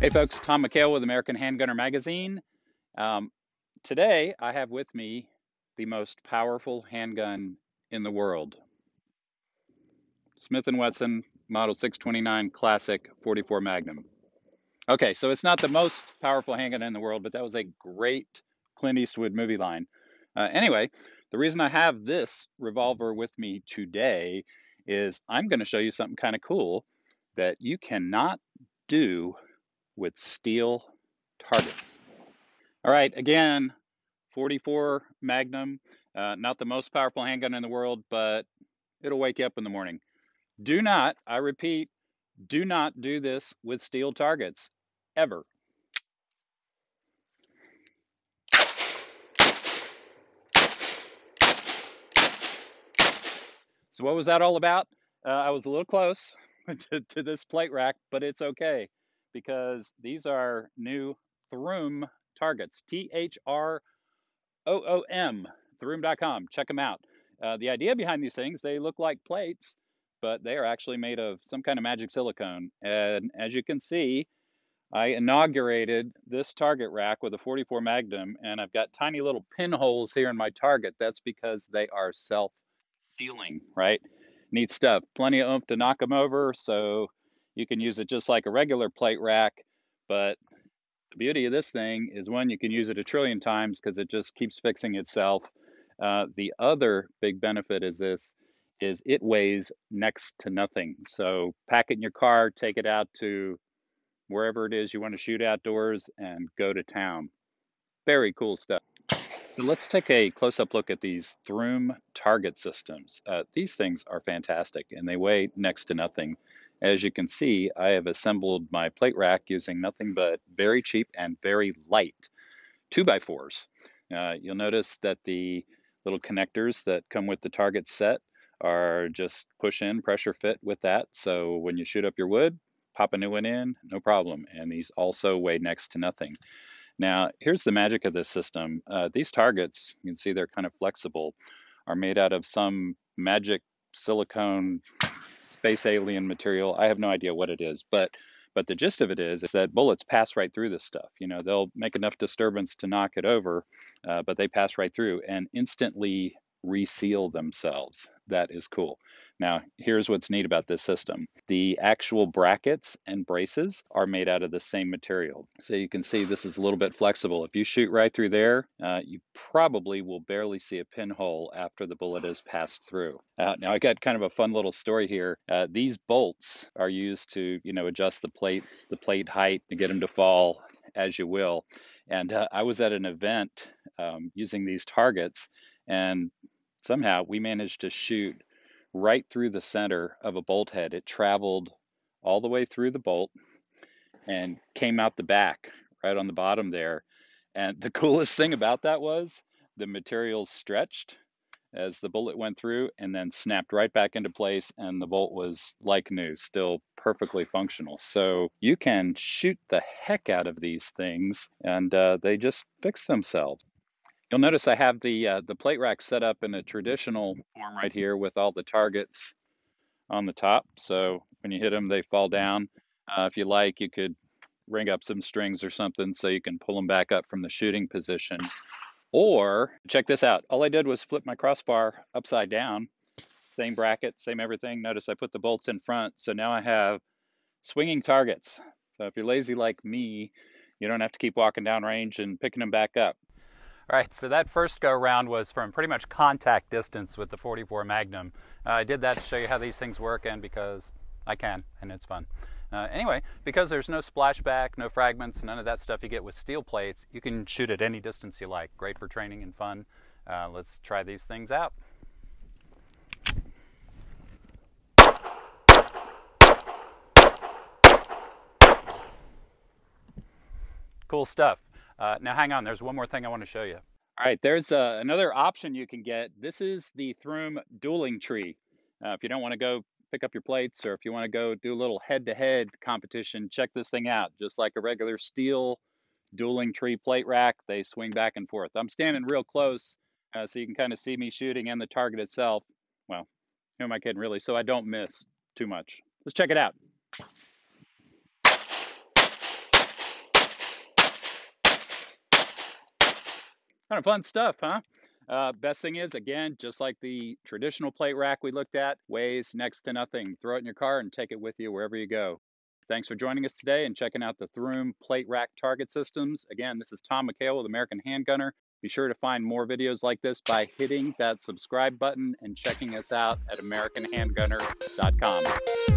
Hey folks, Tom McHale with American Handgunner Magazine. Today I have with me the most powerful handgun in the world. Smith & Wesson Model 629 Classic 44 Magnum. Okay, so it's not the most powerful handgun in the world, but that was a great Clint Eastwood movie line. Anyway, the reason I have this revolver with me today is I'm going to show you something kind of cool that you cannot do with steel targets. All right, again, 44 Magnum, not the most powerful handgun in the world, but it'll wake you up in the morning. Do not, I repeat, do not do this with steel targets, ever. So what was that all about? I was a little close to this plate rack, but it's okay because these are new Throom targets, Throom, Throom.com. Check them out. The idea behind these things, they look like plates, but they are actually made of some kind of magic silicone. And as you can see, I inaugurated this target rack with a 44 Magnum, and I've got tiny little pinholes here in my target. That's because they are self-sealing, right? Neat stuff. Plenty of oomph to knock them over, so you can use it just like a regular plate rack. But the beauty of this thing is, one, you can use it a trillion times because it just keeps fixing itself. The other big benefit is it weighs next to nothing. So pack it in your car, take it out to wherever it is you want to shoot outdoors, and go to town. Very cool stuff. So let's take a close-up look at these Throom target systems. These things are fantastic, and they weigh next to nothing. As you can see, I have assembled my plate rack using nothing but very cheap and very light 2x4s. You'll notice that the little connectors that come with the target set are just push in, pressure fit with that. So when you shoot up your wood, pop a new one in, no problem. And these also weigh next to nothing. Now, here's the magic of this system. These targets, you can see they're kind of flexible, are made out of some magic silicone space alien material. I have no idea what it is, but the gist of it is that bullets pass right through this stuff. You know, they'll make enough disturbance to knock it over, but they pass right through and instantly reseal themselves. That is cool. Now, here's what's neat about this system. The actual brackets and braces are made out of the same material. So you can see this is a little bit flexible. If you shoot right through there, you probably will barely see a pinhole after the bullet has passed through. Now, I got kind of a fun little story here. These bolts are used to, adjust the plates, the plate height, to get them to fall as you will. And I was at an event using these targets, and somehow we managed to shoot right through the center of a bolt head. It traveled all the way through the bolt and came out the back right on the bottom there. And the coolest thing about that was the materials stretched as the bullet went through and then snapped right back into place, and the bolt was like new, still perfectly functional. So you can shoot the heck out of these things, and they just fix themselves. You'll notice I have the plate rack set up in a traditional form right here with all the targets on the top. So when you hit them, they fall down. If you like, you could ring up some strings or something so you can pull them back up from the shooting position. Or check this out. All I did was flip my crossbar upside down. Same bracket, same everything. Notice I put the bolts in front. So now I have swinging targets. So if you're lazy like me, you don't have to keep walking down range and picking them back up. All right, so that first go around was from pretty much contact distance with the 44 Magnum. I did that to show you how these things work, and because I can, and it's fun. Anyway, because there's no splashback, no fragments, none of that stuff you get with steel plates, you can shoot at any distance you like. Great for training and fun. Let's try these things out. Cool stuff. Now hang on, there's one more thing I want to show you. All right, there's another option you can get. This is the Throom Dueling tree. If you don't want to go pick up your plates, or if you want to go do a little head-to-head competition, check this thing out. Just like a regular steel dueling tree plate rack, they swing back and forth. I'm standing real close, so you can kind of see me shooting and the target itself. Well, who am I kidding, really? So I don't miss too much. Let's check it out. Kind of fun stuff, huh? Best thing is, again, just like the traditional plate rack we looked at, weighs next to nothing. Throw it in your car and take it with you wherever you go. Thanks for joining us today and checking out the Throom plate rack target systems. Again, this is Tom McHale with American Handgunner. Be sure to find more videos like this by hitting that subscribe button and checking us out at AmericanHandgunner.com.